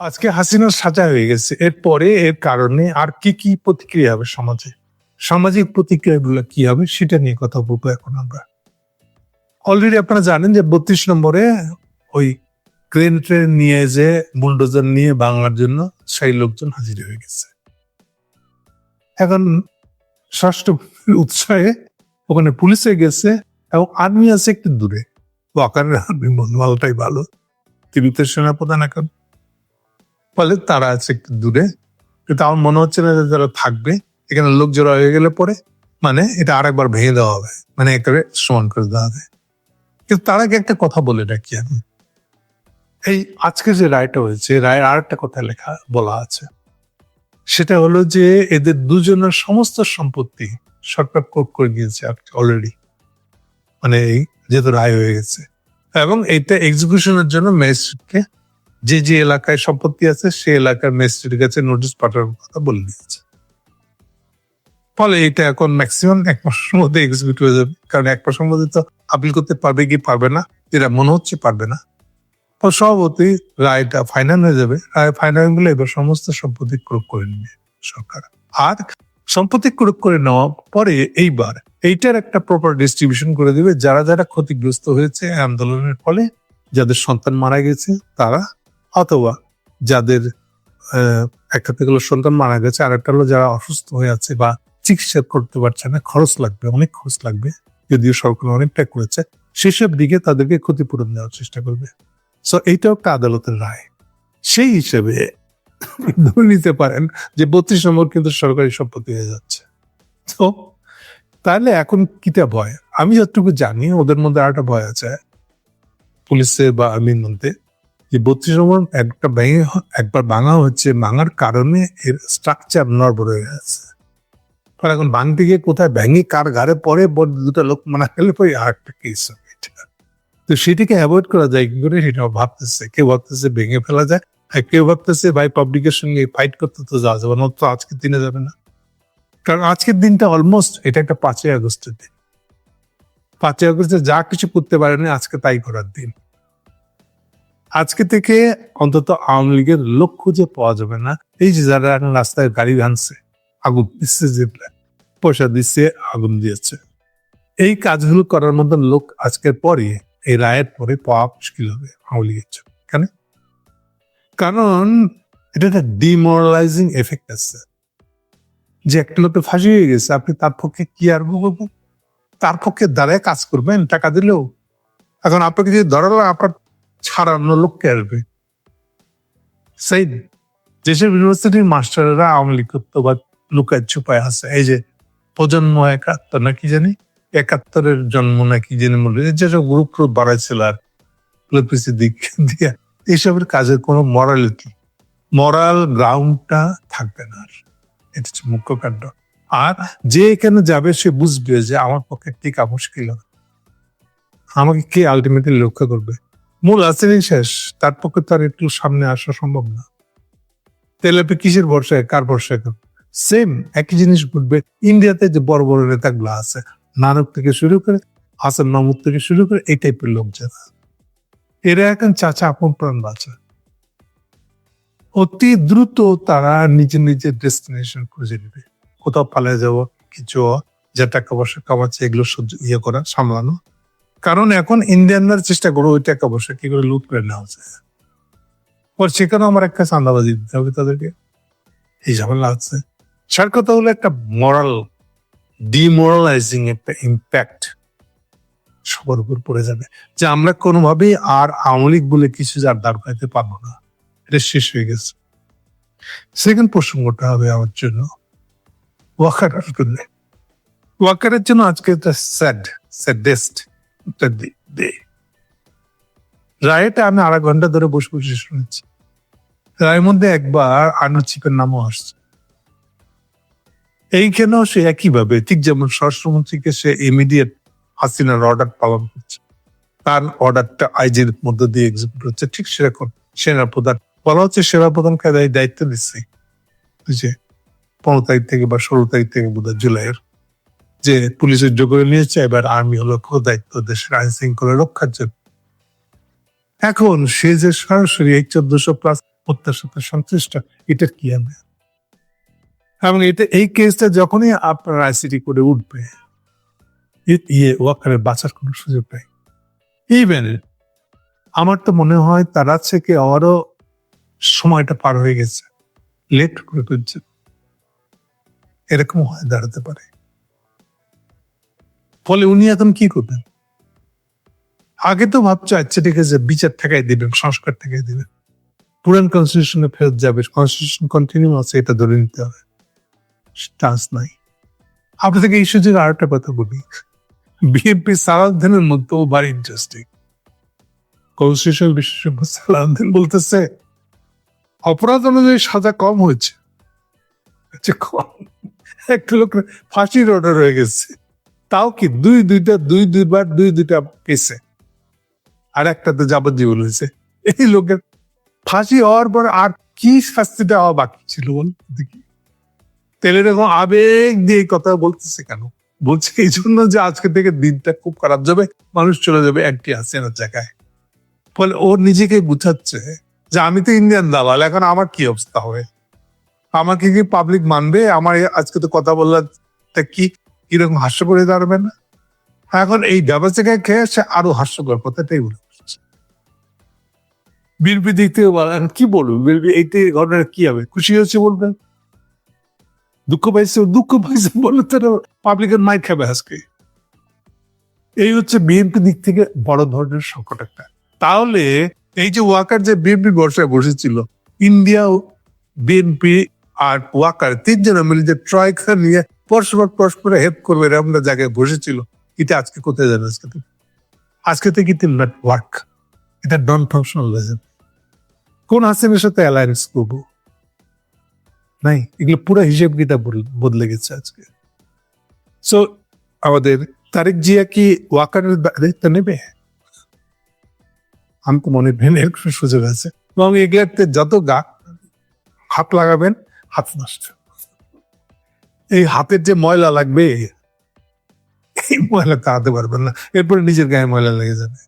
আজকে হাসিনার সাজা হয়ে গেছে, এরপরে এর কারণে আর কি কি প্রতিক্রিয়া হবে সমাজে, সামাজিক প্রতিক্রিয়াগুলো কি হবে সেটা নিয়ে কথা বলবো এখন আমরা। অলরেডি আপনারা জানেন যে 32 নম্বরে ওই ক্রেন ট্রেন নিয়ে যে বুলডোজার নিয়ে বাংলার জন্য সেই লোকজন হাজির হয়ে গেছে। এখন ষষ্ঠ উৎসাহে ওখানে পুলিশে গেছে এবং আর্মি আছে একটু দূরে। ওয়াকারের আর্মি মনোবলটাই ভালো, তিনি তো সেনাপ্রধান এখন, ফলে তারা আছে একটু দূরে। কিন্তু আমার মনে হচ্ছে না যে যারা থাকবে এখানে লোক জড়ো হয়ে গেলে পরে মানে এটা আরেকবার ভেঙে দেওয়া হবে, মানে একেবারে সমান করে দেওয়া হবে। কিন্তু তার আগে একটা কথা বলে রাখি আমি, এই আজকে যে রায়টা হয়েছে, রায়ের আর একটা কথা লেখা বলা আছে, সেটা হলো যে এদের দুজনের সমস্ত সম্পত্তি সরকার কোর্ট করে দিয়েছে অলরেডি, মানে এই যেহেতু রায় হয়ে গেছে, এবং এইটা এক্সিকিউশনের জন্য ম্যাজিস্ট্রেটকে যে যে এলাকায় সম্পত্তি আছে সেই এলাকার ম্যাজিস্ট্রেটের কাছে নোটিশ পাঠানোর কথা বলে দিয়েছে। ফলে এটা এখন ম্যাক্সিমাম 1 মাসের মধ্যে এক্সিকিউট হয়ে যাবে, কারণ 1 মাসের মধ্যে তো আপিল করতে পারবে কি পারবে না, যেটা মনে হচ্ছে পারবে না। স্বভাবতই রায়টা ফাইনাল হয়ে যাবে। রায় ফাইনাল হলে এবার সমস্ত সম্পত্তি ক্রোক করে নেবে সরকার। আর সম্পত্তি ক্রোক করে নেওয়া পরে এইবার এইটার একটা প্রপার ডিস্ট্রিবিউশন করে দিবে, যারা যারা ক্ষতিগ্রস্ত হয়েছে আন্দোলনের ফলে, যাদের সন্তান মারা গেছে তারা, অথবা যাদের একটা হলো সন্তান মারা গেছে, আর একটা হলো যারা অসুস্থ হয়ে আছে বা চিকিৎসা করতে পারছে না, খরচ লাগবে, অনেক খরচ লাগবে, যদিও সরকার অনেকটা করেছে, সেসব দিকে তাদেরকে ক্ষতিপূরণ দেওয়ার চেষ্টা করবে। সো এইটাও একটা আদালতের রায়। সেই হিসেবে ধরে নিতে পারেন যে 32 নম্বর কিন্তু সরকারি সম্পত্তি হয়ে যাচ্ছে। তো তাহলে এখন কিটা ভয়? আমি যতটুকু জানি ওদের মধ্যে আরেকটা ভয় আছে পুলিশের বা আর্মির মধ্যে, যে 32 নম্বর একবার ভাঙা হচ্ছে, ভাঙার কারণে এর স্ট্রাকচার নড়বড় হয়ে গেছে। এখন ভাঙতে গিয়ে কোথায় ভেঙে কার ঘাড়ে পড়ে, দুটা লোক মারা গেলে পরে আর একটা কেস হবে। তো সেটাকে অ্যাভয়েড করা যায় কি করে সেটা ভাবতেছে, কেউ ভাবতেছে ভেঙে ফেলা যায়, আর কেউ ভাবতেছে ভাই পাবলিকের সঙ্গে ফাইট করতে তো যাওয়া যাবে না, তো আজকের দিনে যাবে না। কারণ আজকের দিনটা অলমোস্ট এটা একটা 5ই আগস্টের দিন। 5ই আগস্টে যা কিছু করতে পারেনি আজকে তাই করার দিন। আজকে থেকে অন্তত আওয়ামী লীগের লোক খুঁজে পাওয়া যাবে না। এই যে যারা এখন রাস্তায় গাড়ি ভাঙছে, আগুন দিচ্ছে, যে পয়সা দিচ্ছে, আগুন দিয়েছে, এই কাজগুলো করার মতন লোক আজকের পরে, এই রায়ের পরে পাওয়া মুশকিল হবে আওয়ামী লীগের জন্য। কেন? কারণ এটা একটা ডিমোরালাইজিং এফেক্ট আছে, যে একটা লোকের ফাঁসি হয়ে গেছে, আপনি তার পক্ষে কি আর বলবেন? তার পক্ষে দাঁড়ায় কাজ করবেন টাকা দিলেও? এখন আপনাকে যদি ধরালো, আপনার ছাড়ানো লোককে আসবে। সেই যেসব ইউনিভার্সিটির মাস্টাররা আওয়ামী লীগ করতো বা লুকায় ছুপায় আছে, এই যে প্রজন্ম 71 না কি জানি, 71-এর জন্ম নাকি জেনে মনে, যেসব গ্রুপ বাড়াইছিল আর দিক দিয়ে, এইসবের কাজের কোনো মোরাল গ্রাউন্ডটা থাকবে না। এটা হচ্ছে মুখ্য কাণ্ড। আর যে এখানে যাবে সে বুঝবে যে আমার পক্ষে টিকা মুশকিল হবে, আমাকে কে আলটিমেটলি রক্ষা করবে? মূল আসেনি শেষ, তার পক্ষে তো আর একটু সামনে আসা সম্ভব না। তাহলে আপনি কিসের ভরসায়, কার ভরসায়? সেম একই জিনিস ঘটবে ইন্ডিয়াতে, যে বড় বড় নেতাগুলো আছে, নানক থেকে শুরু করে হাসান মাহমুদ থেকে শুরু করে এই টাইপের লোক যারা, এরা এখন চাচা আপন প্রাণ বাঁচা, অতি দ্রুত তারা নিজের নিজের ডেস্টিনেশন খুঁজে নেবে, কোথাও পালিয়ে যাবো, কিছু যা টাকা পয়সা কামাচ্ছে এগুলো সহ্য করা, সামলানো। কারণ এখন ইন্ডিয়ানরা চেষ্টা করো ওই টাকা পয়সা কি করে লুট করে নেওয়া যায়, পর সেখানে আমার একটা চাঁদাবাজি দিতে হবে তাদেরকে, এই ঝামেলা হচ্ছে। সার কথা হলো একটা ডিমোরালাইজিং একটা ইম্প্যাক্ট সবার উপর পড়ে যাবে, যে আমরা কোনোভাবেই আর আওয়ামী লীগ বলে কিছু যার দাঁড় করাইতে পারবো না, এটা শেষ হয়ে গেছে। সেকেন্ড প্রসঙ্গটা হবে আমার জন্য ওয়াকারের জন্য আজকে স্যাডেস্ট ডে। রায়টা আমি 2.5 ঘন্টা ধরে বসে বসে শুনেছি। রায়ের মধ্যে একবার আনোয়ার চিপের নামও আসছে। এইখানেও সে একইভাবে, ঠিক যেমন স্বরাষ্ট্রমন্ত্রীকে সে ইমিডিয়েট হাসিনার অর্ডার পালন করছে, তার অর্ডারটা আইজির মধ্য দিয়ে এক্সিকিউট হচ্ছে, ঠিক সেরকম সেনাপ্রধান বলা হচ্ছে, সেনাপ্রধানকে দায়িত্ব দিচ্ছে যে 15 তারিখ থেকে বা 16 তারিখ থেকে বোধহয় জুলাইয়ের, যে পুলিশের যোগ করে নিয়েছে, এবার আর্মি হলো দায়িত্ব দেশের আইন শৃঙ্খলা রক্ষার জন্য। এখন সে যে সরাসরি 1400+ হত্যার সাথে সংশ্লিষ্ট, এটার কি হবে? এবং এই কেসটা যখনই আপনার আইসিটি করে উঠবে, ওয়াকারের বাঁচার কোনো সুযোগ নাই। ইভেন আমার তো মনে হয় তারা থেকে আরো সময়টা পার হয়ে গেছে, লেট করে ফেলছে, এরকম হয়ে দাঁড়াতে পারে। ফলে উনি এখন কি করবেন? আগে তো ভাবছে আচ্ছা ঠিক আছে, বিচার ঠেকাই দিবেন, সংস্কার ঠেকাই দিবেন, পুরান কনস্টিটিউশনে ফেরত যাবে, কনস্টিটিউশন কন্টিনিউ আছে, এটা ধরে নিতে হবে। চান্স নাই। আপনার থেকে এই সুযোগে আর একটা কথা বলি, বিএনপি সালাউদ্দিনের মধ্যেও ভারি ইন্টারেস্টিং। কনস্টিটিউশন বিশেষজ্ঞ সালাউদ্দিন বলতেছে অপরাধ অনুযায়ী সাজা কম হয়েছে, একটা লোক ফাঁসির অর্ডার হয়ে গেছে, তাও কি দুইবার দুইটা কেসে, আর একটাতে যাবজ্জীবন হয়েছে। এই লোকের ফাঁসি হওয়ার পর আর কি শাস্তিটা হওয়া বাকি ছিল বল দেখি? তাহলে এরকম আবেগ দিয়ে কথা বলতেছে কেন? বলছে এই জন্য যে আজকে থেকে দিনটা খুব খারাপ যাবে, মানুষ চলে যাবে অ্যান্টি হাসিনার জায়গায়। ফলে ও নিজেকে বুঝাচ্ছে যে আমি তো ইন্ডিয়ান দালাল, এখন আমার কি অবস্থা হবে, আমাকে কি পাবলিক মানবে? আমার আজকে তো কথা বললাম কি কিরকম হাস্যকর দাঁড়াবে না? এখন এই ব্যবসাকে খেয়ে সে আরো হাস্যকর কথাটাই বলে বিএনপি দিক থেকে কি বলবো, বিএনপি এইটি ঘটনা কি হবে? খুশি হচ্ছে বলবেন, দুঃখ পাইছে বললে তো পাবলিকের মাইর খাবে আজকে। এই হচ্ছে বিএনপি দিক থেকে বড় ধরনের সংকট একটা। তাহলে এই যে ওয়াকার যে বিএনপি বর্ষায় বসেছিল, ইন্ডিয়া, বিএনপি আর ওয়াকার তিনজনে মিলে যে ট্রয়কা নিয়ে পরস্পর হেল্প করবে এরকম জায়গায় বসেছিল, এটা আজকে কোথায় যাবে? আজকে থেকে ওয়ার্ক, এটা নন ফাংশনাল। কোন হাসিনের সাথে অ্যালায়েন্স করবো? নাই, এগুলো পুরো হিসেব কিতাব বদলে গেছে আজকে। সো আমাদের তারেক জিয়া কি ওয়াকারের দায়িত্ব নেবে? আমি তো মনে করি এর সুযোগ আছে, এবং এগুলাতে যত হাত লাগাবেন হাত নষ্ট। এই হাতের যে ময়লা লাগবে, এই ময়লা তাড়াতে পারবেন না, এরপরে নিজের গায়ে ময়লা লেগে যাবে।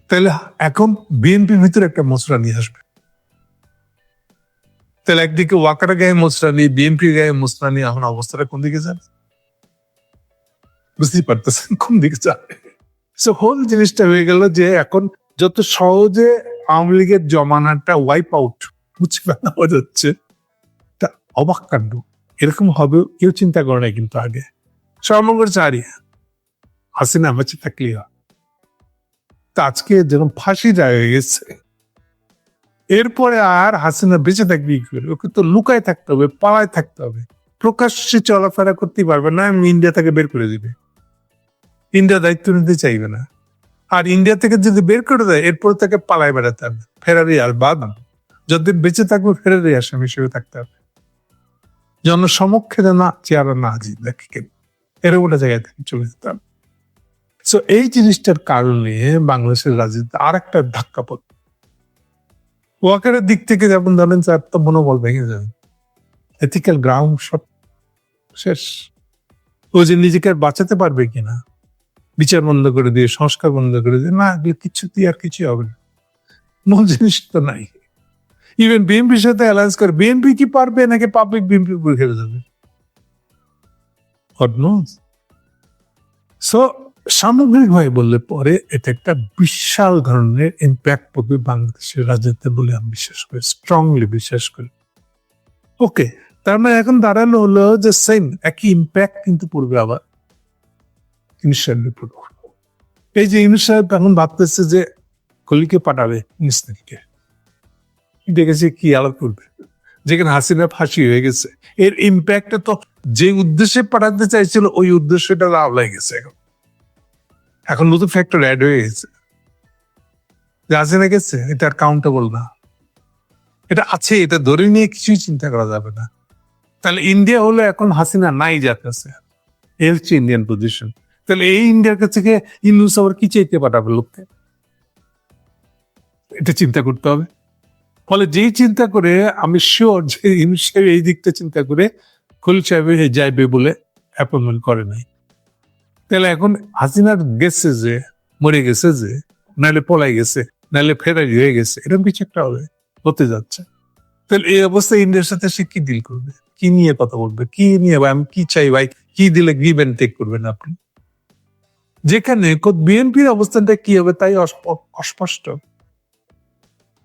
তাহলে এখন বিএনপির ভিতরে একটা মশলা নিয়ে আসবে। তাহলে একদিকে ওয়াকারের গায়ে মশলানি, বিএনপির গায়ে মশলানি, এখন অবস্থাটা কোন দিকে যাবে বুঝতেই পারতেছেন, কোন দিকে যাবে। সো হোল জিনিসটা হয়ে গেল যে এখন যত সহজে আওয়ামী লীগের জমানাটা ওয়াইপ আউট মুছে ফেলা যাচ্ছে, তা অবাক কাণ্ড। এরকম হবে কেউ চিন্তা করে না কিন্তু আগে। সর্বঙ্গের চারি হাসিনা বেঁচে থাকলেই হয়। তা আজকে যেরকম ফাঁসি যায় হয়ে গেছে, এরপরে আর হাসিনা বেঁচে থাকবে কি করে? ওকে তো লুকায় থাকতে হবে, পালায় থাকতে হবে, প্রকাশ্যে চলাফেরা করতে পারবে না, ইন্ডিয়া থেকে বের করে দিবে। ইন্ডিয়া দায়িত্ব নিতে চাইবে না। আর ইন্ডিয়া থেকে যদি বের করে দেয়, এরপর তাকে পালায় বেড়াতে হবে, ফেরারি আর বাদ যতদিন বেঁচে থাকবে ফেরারি আসামি হিসেবে থাকতে হবে, জনসমক্ষে যেন চেয়ারা না জিত দেখে এরকম একটা জায়গায় থেকে চলে যেতে হবে। সো এই জিনিসটার কারণে বাংলাদেশের রাজনীতিতে আর একটা ধাক্কা পড়ে। ওয়াকারের দিক থেকে যেমন ধরেন তার তো মনোবল ভেঙে যাবে, এথিক্যাল গ্রাউন্ড সব শেষ। ও যে নিজেকে আর বাঁচাতে পারবে কিনা, বিচার বন্ধ করে দিয়ে, সংস্কার বন্ধ করে দিয়ে, না কিছুতেই আর কিছু হবে না, মূল জিনিস তো নাই। ইভেন বিএনপির সাথে অ্যালায়েন্স করে, বিএনপি কি পারবে নাকি পাবলিক বিএনপি উপর খেলে যাবে? সো সামগ্রিকভাবে বললে পরে এটা একটা বিশাল ধরনের ইম্প্যাক্ট পড়বে বাংলাদেশের রাজনীতিতে বলে আমি বিশ্বাস করি, স্ট্রংলি বিশ্বাস করি। ওকে, তার মানে এখন দাঁড়ানো হলো যে সেম একই ইম্প্যাক্ট কিন্তু পড়বে আবার ইউনূস সাহেবের উপর। এই যে ইউনূস সাহেব এখন ভাবতেছে যে কলিকে পাঠাবে ইনস্ট্যান্টকে, দেখেছি কি আলাপ করবে, যেখানে হাসিনা ফাঁসি হয়ে গেছে, এর ইম্প্যাক্টটা তো যে উদ্দেশ্যে পাঠাতে চাইছিল ওই উদ্দেশ্যটা আওলায় গেছে। এখন নতুন ফ্যাক্টর অ্যাড হয়ে গেছে, হাসিনা গেছে, এটা আর কাউন্টেবল না, এটা আছে, এটা ধরে নিয়ে কিছুই চিন্তা করা যাবে না। তাহলে ইন্ডিয়া হলো এখন হাসিনা নাই যার কাছে, এই হচ্ছে ইন্ডিয়ান পজিশন। তাহলে এই ইন্ডিয়ার কাছে থেকে ইউনূস আবার কি চাইতে পাঠাবে লোককে, এটা চিন্তা করতে হবে। ফলে যেই চিন্তা করে আমি শিওর যে ইউনূস সাহেব এই দিকটা চিন্তা করে খলিল সাহেব যাইবে বলে অ্যাপয়েন্টমেন্ট করে নাই। তাহলে এখন হাসিনার গেছে যে মরে গেছে, যে নাহলে পলাই গেছে, নাহলে ফেরারি হয়ে গেছে, এরকম কিছু একটা হবে। হতে যাচ্ছে। তাহলে এই অবস্থায় ইন্ডিয়ার সাথে সে কি ডিল করবে, কি নিয়ে কথা বলবে, কি নিয়ে ভাই আমি কি চাই ভাই, কি দিলে গিভ এন্ড টেক করবেন আপনি? যেখানে বিএনপির অবস্থানটা কি হবে তাই অস্পষ্ট।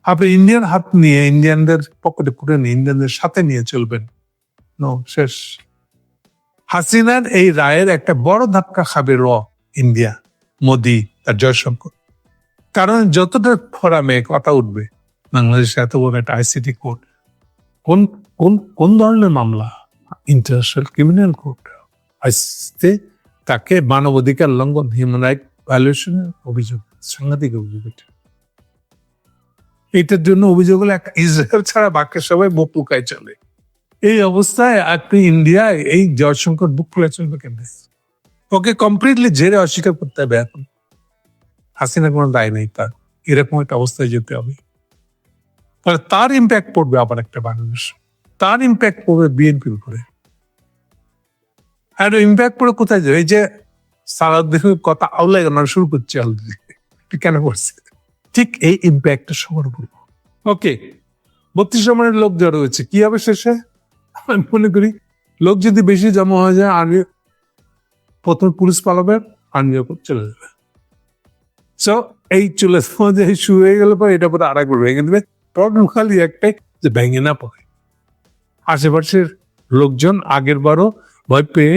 আপনি ইন্ডিয়ান হাত নিয়ে ইন্ডিয়ানদের পকেটে পুরে নিয়ে ইন্ডিয়ানদের সাথে নিয়ে চলবেন, নো, শেষ। হাসিনার এই রায়ের একটা বড় ধাক্কা খাবে ইন্ডিয়া, মোদি আর জয়শঙ্কর। কারণ যতটা ফোরামে কথা উঠবে বাংলাদেশে এত বড় একটা আইসিটি কোর্ট, কোন কোন কোন ধরনের মামলা, ইন্টারন্যাশনাল ক্রিমিনাল কোর্ট, আইসিতে তাকে মানবাধিকার লঙ্ঘন, হিউম্যান রাইট ভায়োলেশনের অভিযোগ, সাংঘাতিক অভিযোগ। এটার জন্য অভিযোগ হলো ইসরায়েল ছাড়া বাকি সবাই মুখ লুকায় চলে। এই অবস্থায় আপনি ইন্ডিয়া এই জয়শঙ্কর বুক খুলে চলবে কেমনে? ওকে কমপ্লিটলি জেরে অস্বীকার করতে হবে এখন। হাসিনা কোনো দায় নেই তার, এরকম একটা অবস্থায় যেতে হবে। তাহলে তার ইম্প্যাক্ট পড়বে আবার একটা বাংলাদেশ, তার ইম্প্যাক্ট পড়বে বিএনপির উপরে। আর ইম্প্যাক্ট পড়ে কোথায় যাবে? এই যে সারাদিনের কথা আউলাই শুরু করছে অলরেডি, কেন করছে? ঠিক এই ইম্প্যাক্টটা সবার উপর। ওকে, 32 নম্বরের লোক জড়ো হয়েছে, কি হবে শেষে? আমি মনে করি লোক যদি বেশি জমা হয়ে যায়, আর্মি প্রথমে পুলিশ পালাবে, আর্মি চলে যাবে। সো এই চলে শুরু হয়ে গেলে পরে এটা পরে আরেকবার ভেঙে দেবে। প্রবলেম খালি একটাই, যে ভেঙে না পড়ে। আশেপাশের লোকজন আগের বারও ভয় পেয়ে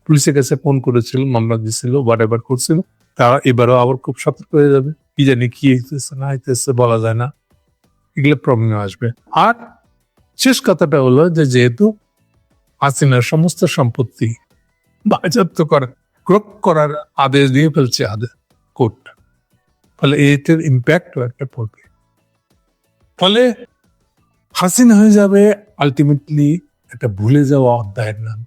পুলিশের কাছে ফোন করেছিল, মামলা দিয়েছিল, হোয়াটএভার করছিল, তারা এবারও আবার খুব সতর্ক হয়ে যাবে। কি জানি কি হইতেছে না হইতেছে বলা যায় না, এগুলো প্রবলেম আসবে। আর শেষ কথাটা হলো যে যেহেতু হাসিনার সমস্ত সম্পত্তি বাজেয়াপ্ত ক্রোক করার আদেশ দিয়ে ফেলছে কোর্ট, ফলে এটার ইম্প্যাক্ট একটা পড়বে। ফলে হাসিনা হয়ে যাবে আলটিমেটলি একটা ভুলে যাওয়া অধ্যায়ের নাম।